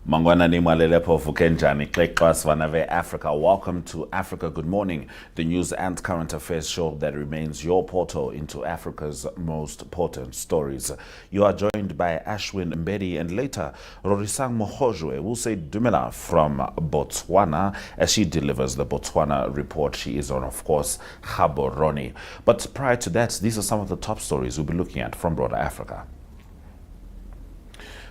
Mangwana ni mwalelepo fukenjani klekwas vanave Africa. Welcome to Africa Good Morning, the news and current affairs show that remains your portal into Africa's most important stories. You are joined by Ashwin Mbedi and later Rorisang Mogojwe will say Dumela from Botswana as she delivers the Botswana Report. She is on, of course, Gaborone. But prior to that, these are some of the top stories we'll be looking at from broader Africa.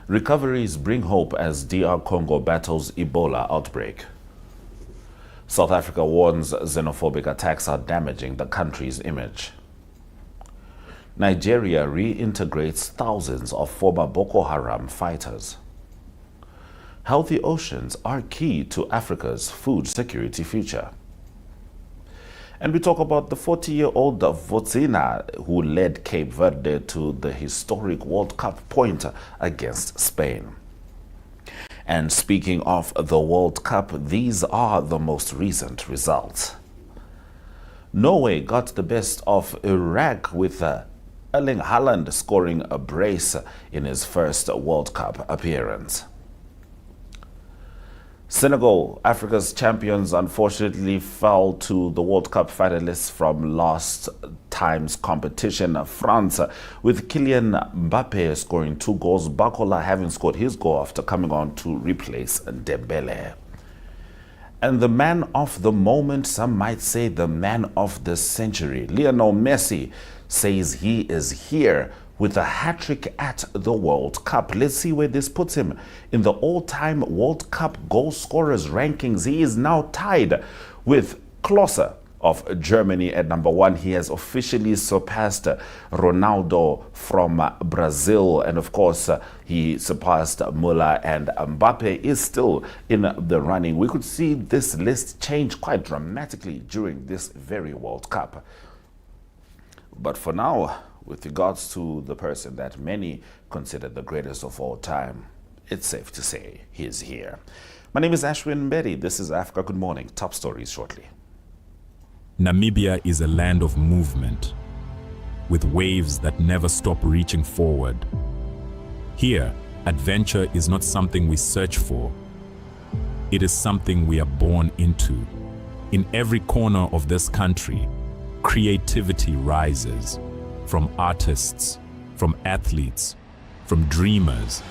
Recoveries bring hope as DR Congo battles Ebola outbreak. South Africa warns xenophobic attacks are damaging the country's image. Nigeria reintegrates thousands of former Boko Haram fighters. Healthy oceans are key to Africa's food security future. And we talk about the 40-year-old Botswana who led Cape Verde to the historic World Cup point against Spain. And speaking of the World Cup, these are the most recent results. Norway got the best of Iraq with Erling Haaland scoring a brace in his first World Cup appearance. Senegal, Africa's champions, unfortunately fell to the World Cup finalists from last time's competition, France, with Kylian Mbappe scoring 2 goals, Bakola having scored his goal after coming on to replace Dembele. And the man of the moment, some might say the man of the century, Lionel Messi, says he is here with a hat-trick at the World Cup. Let's see where this puts him in the all-time World Cup goal scorers rankings. He is now tied with Klose of Germany at number 1. He has officially surpassed Ronaldo from Brazil. And of course, he surpassed Müller, and Mbappe is still in the running. We could see this list change quite dramatically during this very World Cup. But for now, with regards to the person that many consider the greatest of all time, it's safe to say he is here. My name is Ashwin Mbedi. This is Africa Good Morning. Top stories shortly. Namibia is a land of movement, with waves that never stop reaching forward. Here, adventure is not something we search for. It is something we are born into. In every corner of this country, creativity rises. From artists, from athletes, from dreamers.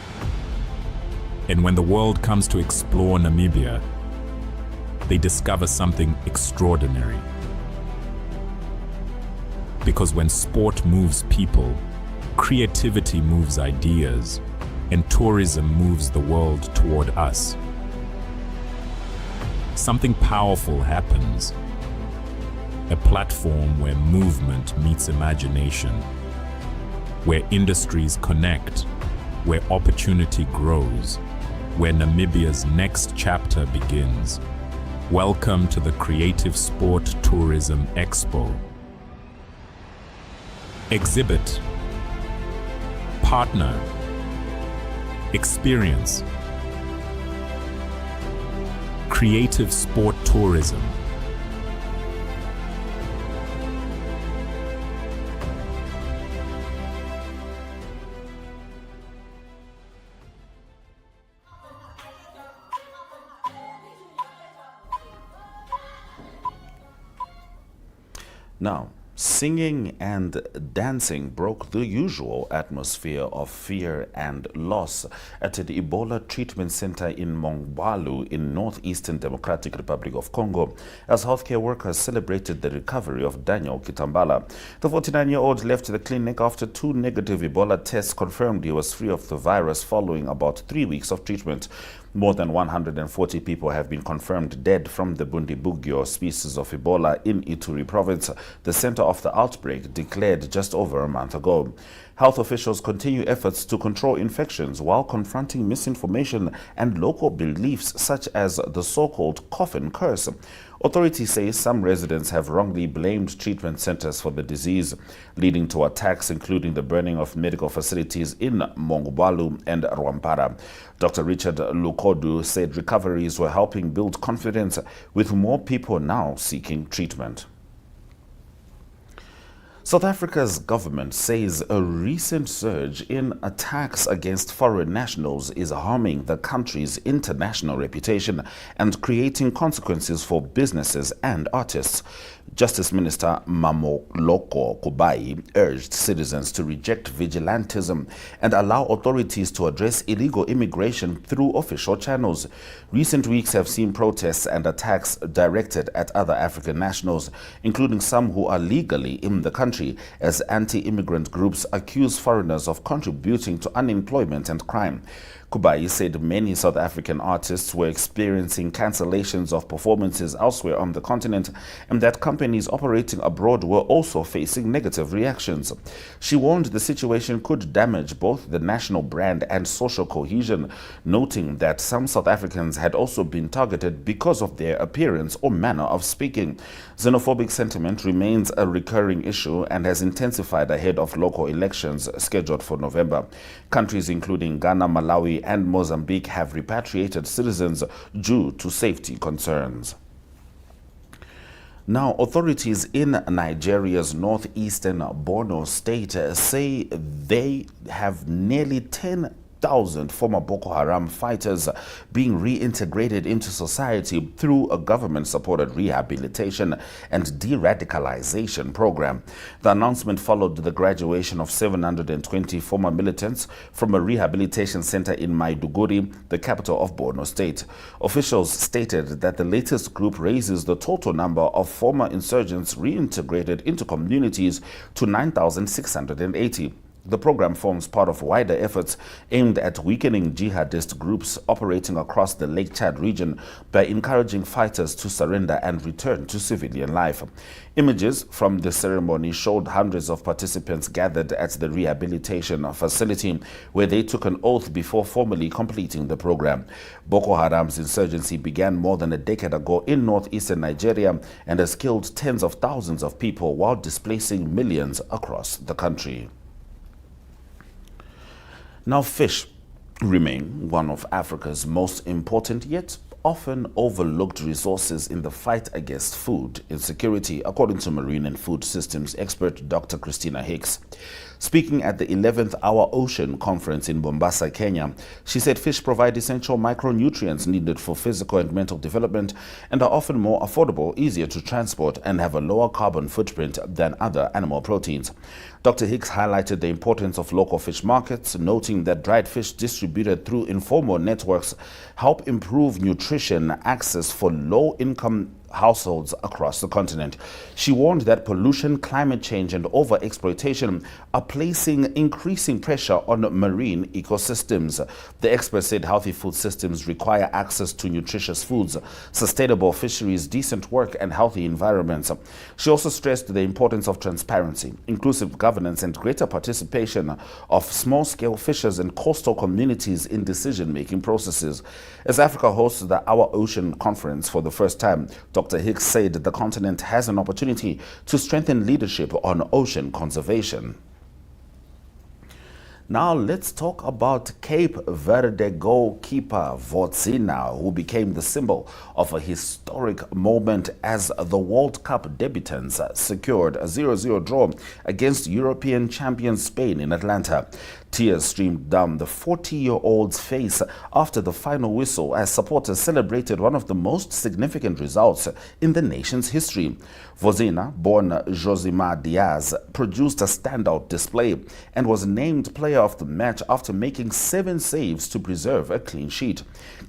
And when the world comes to explore Namibia, they discover something extraordinary. Because when sport moves people, creativity moves ideas, and tourism moves the world toward us. Something powerful happens. A platform where movement meets imagination, where industries connect, where opportunity grows, where Namibia's next chapter begins. Welcome to the Creative Sport Tourism Expo. Exhibit, partner, experience. Creative Sport Tourism. Now, singing and dancing broke the usual atmosphere of fear and loss at an Ebola treatment center in Mogojwe in northeastern Democratic Republic of Congo as healthcare workers celebrated the recovery of Daniel Kitambala. The 49-year-old left the clinic after 2 negative Ebola tests confirmed he was free of the virus following about 3 weeks of treatment. More than 140 people have been confirmed dead from the Bundibugyo species of Ebola in Ituri province, the center of the outbreak declared just over a month ago. Health officials continue efforts to control infections while confronting misinformation and local beliefs such as the so-called coffin curse. Authorities say some residents have wrongly blamed treatment centers for the disease, leading to attacks including the burning of medical facilities in Mogojwe and Rwampara. Dr. Richard Lukodu said recoveries were helping build confidence with more people now seeking treatment. South Africa's government says a recent surge in attacks against foreign nationals is harming the country's international reputation and creating consequences for businesses and artists. Justice Minister Mamoloko Kubai urged citizens to reject vigilantism and allow authorities to address illegal immigration through official channels. Recent weeks have seen protests and attacks directed at other African nationals, including some who are legally in the country, as anti-immigrant groups accuse foreigners of contributing to unemployment and crime. Kubai said many South African artists were experiencing cancellations of performances elsewhere on the continent and that companies operating abroad were also facing negative reactions. She warned the situation could damage both the national brand and social cohesion, noting that some South Africans had also been targeted because of their appearance or manner of speaking. Xenophobic sentiment remains a recurring issue and has intensified ahead of local elections scheduled for November. Countries including Ghana, Malawi, and Mozambique have repatriated citizens due to safety concerns. Now, authorities in Nigeria's northeastern Borno state say they have nearly 10,000 former Boko Haram fighters being reintegrated into society through a government-supported rehabilitation and de-radicalization program. The announcement followed the graduation of 720 former militants from a rehabilitation center in Maiduguri, the capital of Borno State. Officials stated that the latest group raises the total number of former insurgents reintegrated into communities to 9,680. The program forms part of wider efforts aimed at weakening jihadist groups operating across the Lake Chad region by encouraging fighters to surrender and return to civilian life. Images from the ceremony showed hundreds of participants gathered at the rehabilitation facility where they took an oath before formally completing the program. Boko Haram's insurgency began more than a decade ago in northeastern Nigeria and has killed tens of thousands of people while displacing millions across the country. Now, fish remain one of Africa's most important yet often overlooked resources in the fight against food insecurity, according to marine and food systems expert Dr. Christina Hicks. Speaking at the 11th Hour Ocean Conference in Mombasa, Kenya, she said fish provide essential micronutrients needed for physical and mental development and are often more affordable, easier to transport, and have a lower carbon footprint than other animal proteins. Dr. Hicks highlighted the importance of local fish markets, noting that dried fish distributed through informal networks help improve nutrition access for low-income households across the continent. She warned that pollution, climate change, and overexploitation are placing increasing pressure on marine ecosystems. The expert said healthy food systems require access to nutritious foods, sustainable fisheries, decent work, and healthy environments. She also stressed the importance of transparency, inclusive governance, and greater participation of small-scale fishers and coastal communities in decision-making processes. As Africa hosts the Our Ocean Conference for the first time, Dr. Hicks said the continent has an opportunity to strengthen leadership on ocean conservation. Now let's talk about Cape Verde goalkeeper Botswana, who became the symbol of a historic moment as the World Cup debutants secured a 0-0 draw against European champion Spain in Atlanta. Tears streamed down the 40-year-old's face after the final whistle as supporters celebrated one of the most significant results in the nation's history. Botswana, born Josimar Diaz, produced a standout display and was named player of the match after making 7 saves to preserve a clean sheet.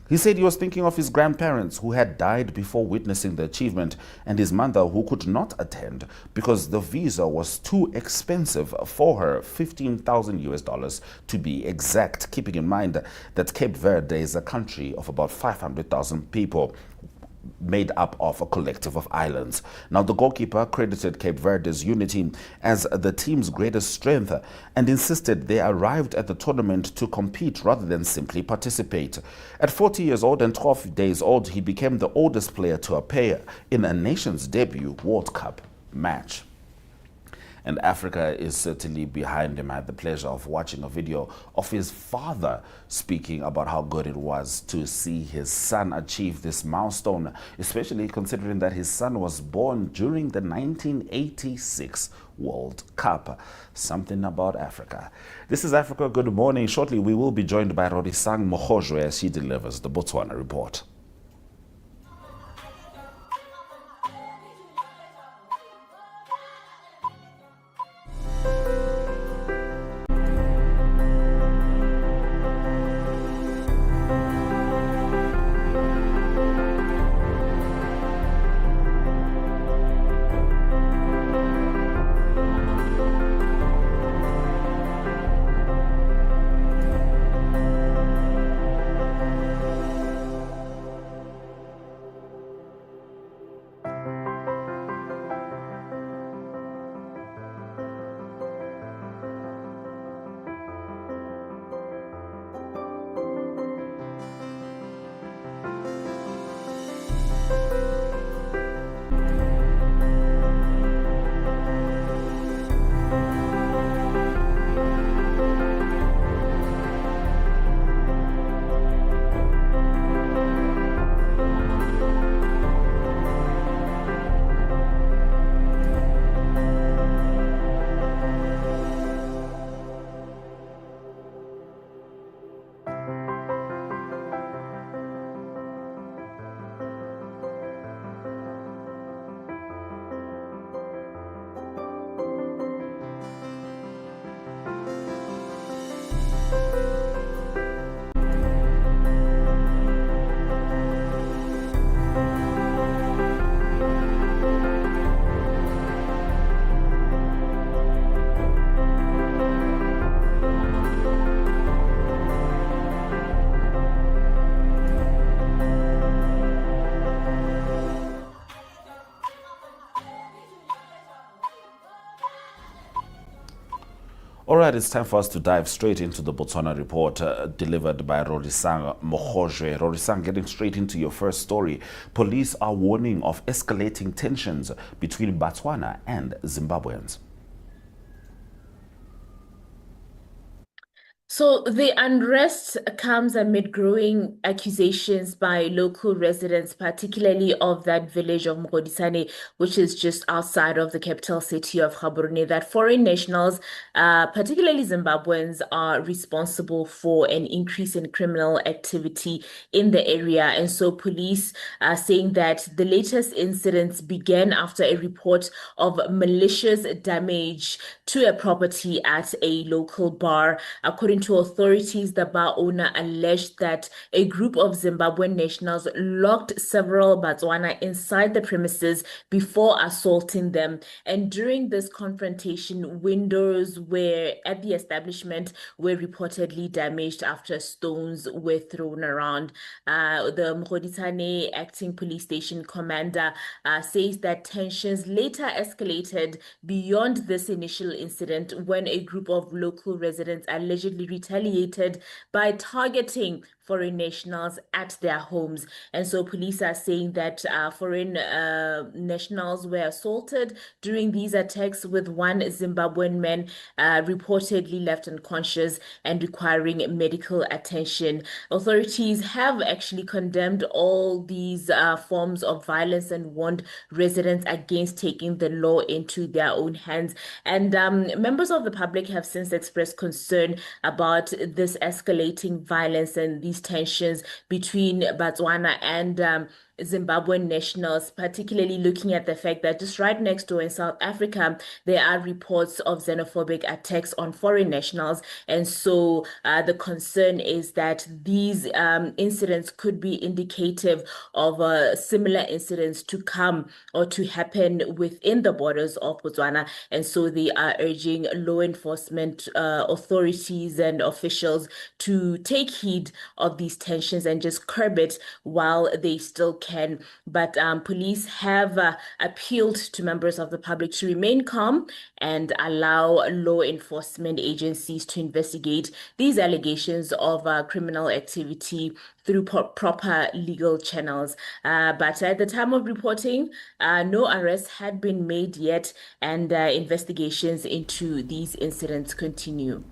He said he was thinking of his grandparents who had died before witnessing the achievement and his mother who could not attend because the visa was too expensive for her, $15,000 to be exact, keeping in mind that Cape Verde is a country of about 500,000 people, made up of a collective of islands. Now, the goalkeeper credited Cape Verde's unity as the team's greatest strength and insisted they arrived at the tournament to compete rather than simply participate. At 40 years old and 12 days old, he became the oldest player to appear in a nation's debut World Cup match. and Africa is certainly behind him. I had the pleasure of watching a video of his father speaking about how good it was to see his son achieve this milestone, especially considering that his son was born during the 1986 World Cup. Something about Africa. This is Africa Good Morning. Shortly, we will be joined by Rorisang Mogojwe as she delivers the Botswana Report. All right, it's time for us to dive straight into the Botswana Report delivered by Rorisang Mogojwe. Rorisang, getting straight into your first story. Police are warning of escalating tensions between Botswana and Zimbabweans. So the unrest comes amid growing accusations by local residents, particularly of that village of Mogojwe, which is just outside of the capital city of Gaborone, that foreign nationals, particularly Zimbabweans, are responsible for an increase in criminal activity in the area. And so police are saying that the latest incidents began after a report of malicious damage to a property at a local bar. According to authorities, the bar owner alleged that a group of Zimbabwean nationals locked several Botswana inside the premises before assaulting them. And during this confrontation, windows at the establishment were reportedly damaged after stones were thrown around. The Mogojwe acting police station commander says that tensions later escalated beyond this initial incident when a group of local residents allegedly retaliated by targeting foreign nationals at their homes. And so police are saying that foreign nationals were assaulted during these attacks, with one Zimbabwean man reportedly left unconscious and requiring medical attention. Authorities have actually condemned all these forms of violence and warned residents against taking the law into their own hands. And members of the public have since expressed concern about this escalating violence and these tensions between Botswana and Zimbabwean nationals, particularly looking at the fact that just right next door in South Africa, there are reports of xenophobic attacks on foreign nationals. And so the concern is that these incidents could be indicative of similar incidents to come or to happen within the borders of Botswana. And so they are urging law enforcement authorities and officials to take heed of these tensions and just curb it while they still can. But police have appealed to members of the public to remain calm and allow law enforcement agencies to investigate these allegations of criminal activity through proper legal channels. But at the time of reporting, no arrests had been made yet, and investigations into these incidents continue.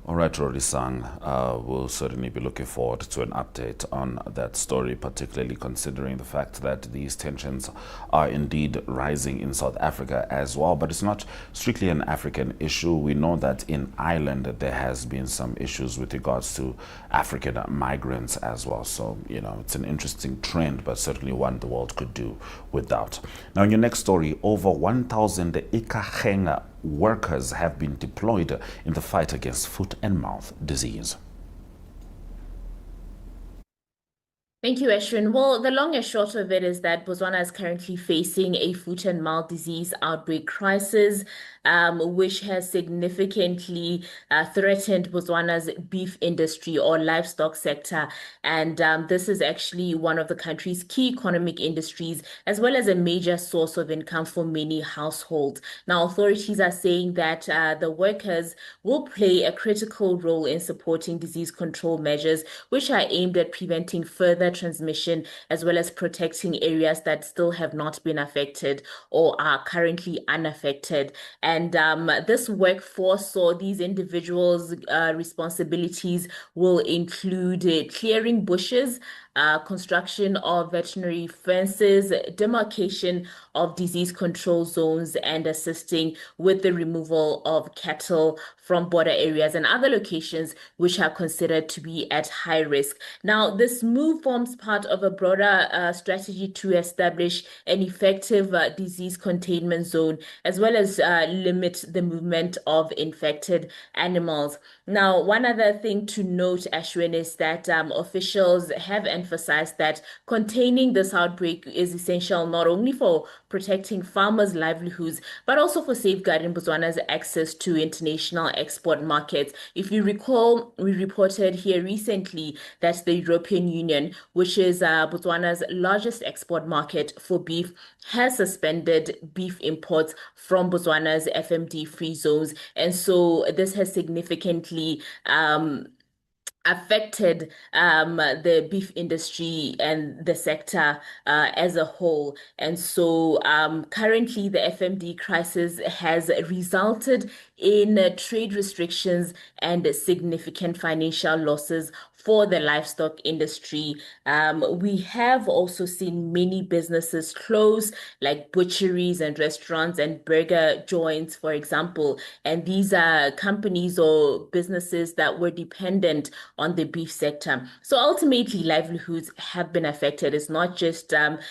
All right, Rorisang, we'll certainly be looking forward to an update on that story, particularly considering the fact that these tensions are indeed rising in South Africa as well. But it's not strictly an African issue. We know that in Ireland there has been some issues with regards to African migrants as well. So, you know, it's an interesting trend, but certainly one the world could do without. Now, in your next story, over 1,000 Ikageng workers have been deployed in the fight against foot and mouth disease. Thank you, Ashwin. Well, the long and short of it is that Botswana is currently facing a foot and mouth disease outbreak crisis, which has significantly threatened Botswana's beef industry or livestock sector. And this is actually one of the country's key economic industries, as well as a major source of income for many households. Now, authorities are saying that the workers will play a critical role in supporting disease control measures, which are aimed at preventing further transmission, as well as protecting areas that still have not been affected or are currently unaffected. And this workforce or these individuals' responsibilities will include clearing bushes, construction of veterinary fences, demarcation of disease control zones, and assisting with the removal of cattle from border areas and other locations which are considered to be at high risk. Now, this move forms part of a broader strategy to establish an effective disease containment zone, as well as limit the movement of infected animals. Now, one other thing to note, Ashwin, is that officials have emphasized that containing this outbreak is essential not only for protecting farmers' livelihoods, but also for safeguarding Botswana's access to international export markets. If you recall, we reported here recently that the European Union, which is Botswana's largest export market for beef, has suspended beef imports from Botswana's FMD-free zones. And so this has significantly affected the beef industry and the sector as a whole. And so currently the FMD crisis has resulted in trade restrictions and significant financial losses for the livestock industry. We have also seen many businesses close, like butcheries and restaurants and burger joints, for example. And these are companies or businesses that were dependent on the beef sector. So ultimately, livelihoods have been affected. It's not just the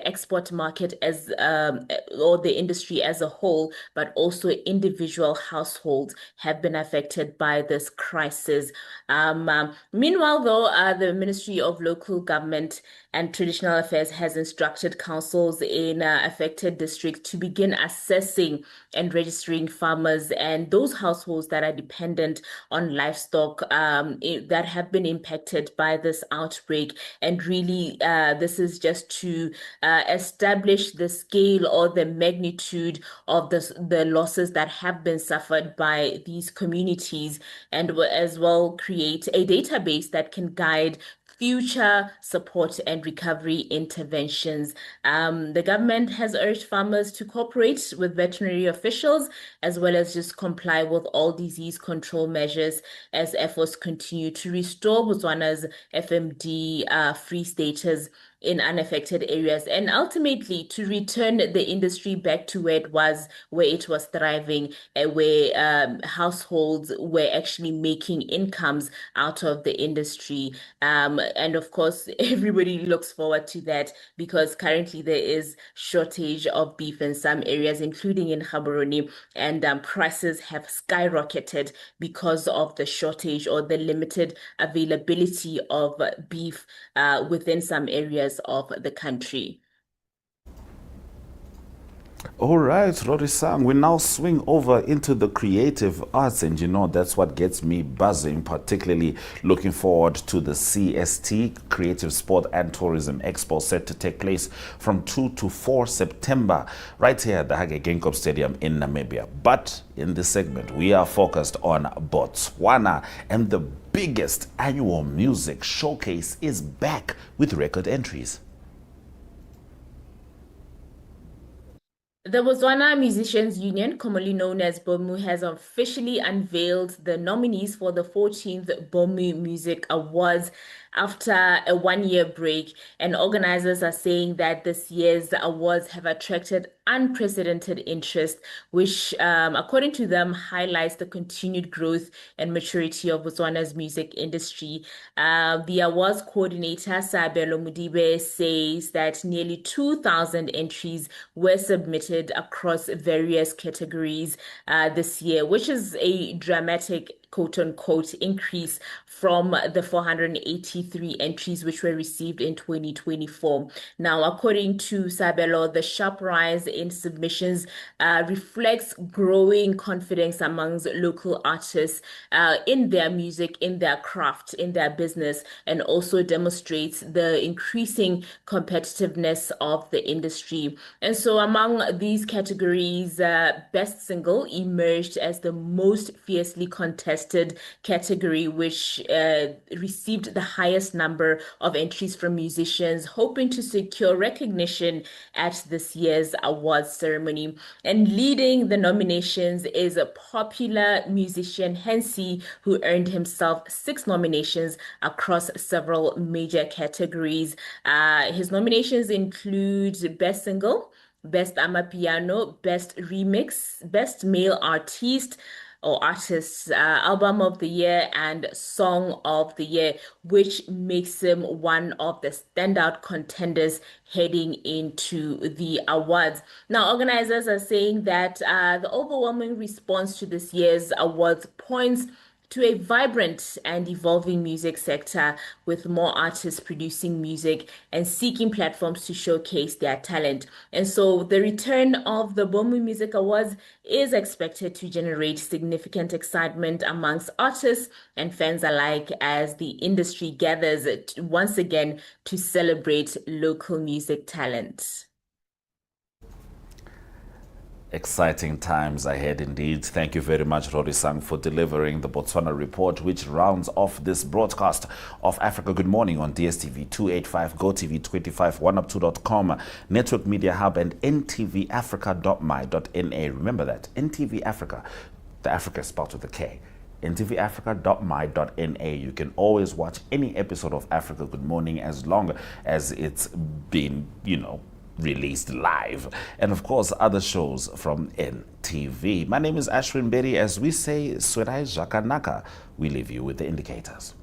export market as or the industry as a whole, but also individual households have been affected by this crisis. Meanwhile, though, the Ministry of Local Government and Traditional Affairs has instructed councils in affected districts to begin assessing and registering farmers and those households that are dependent on livestock that have been impacted by this outbreak. And really, this is just to establish the scale or the magnitude of the losses that have been suffered by these communities, and as well create a database that can guide future support and recovery interventions. The government has urged farmers to cooperate with veterinary officials, as well as just comply with all disease control measures as efforts continue to restore Botswana's FMD free status in unaffected areas, and ultimately to return the industry back to where it was thriving, where households were actually making incomes out of the industry. And of course, everybody looks forward to that, because currently there is shortage of beef in some areas, including in Gaborone, and prices have skyrocketed because of the shortage or the limited availability of beef within some areas of the country. All right, Rorisang, we now swing over into the creative arts, and that's what gets me buzzing, particularly looking forward to the CST, Creative Sport and Tourism Expo, set to take place from 2 to 4 September, right here at the Hage Geingob Stadium in Namibia. But in this segment, we are focused on Botswana, and the biggest annual music showcase is back with record entries. The Botswana Musicians Union, commonly known as BOMU, has officially unveiled the nominees for the 14th BOMU Music Awards after a one-year break. And organizers are saying that this year's awards have attracted unprecedented interest, which, according to them, highlights the continued growth and maturity of Botswana's music industry. The awards coordinator, Sabelo Mudibe, says that nearly 2,000 entries were submitted across various categories this year, which is a dramatic quote-unquote increase from the 483 entries which were received in 2024. Now, according to Sabelo, the sharp rise in submissions reflects growing confidence amongst local artists in their music, in their craft, in their business, and also demonstrates the increasing competitiveness of the industry. And so among these categories, Best Single emerged as the most fiercely contested category, which received the highest number of entries from musicians hoping to secure recognition at this year's awards ceremony. And leading the nominations is a popular musician, Hensi, who earned himself 6 nominations across several major categories. His nominations include Best Single, Best Amapiano, Best Remix, Best Male Artist, or Artists, Album of the Year, and Song of the Year, which makes him one of the standout contenders heading into the awards. Now, organizers are saying that the overwhelming response to this year's awards points to a vibrant and evolving music sector, with more artists producing music and seeking platforms to showcase their talent. And so the return of the BOMU Music Awards is expected to generate significant excitement amongst artists and fans alike as the industry gathers once again to celebrate local music talent. Exciting times ahead indeed. Thank you very much, Rorisang, for delivering the Botswana Report, which rounds off this broadcast of Africa Good Morning on DSTV 285, GOtv 25, oneup2.com, Network Media Hub, and NTVAFRIKA.MY.NA. Remember that, NTV Africa, the Africa is spelled with a K. NTVAFRIKA.MY.NA. You can always watch any episode of Africa Good Morning as long as it's been, released live, and of course other shows from NTV. My name is Ashwin Berry. As we say, Swerai Jakanaka, we leave you with the indicators.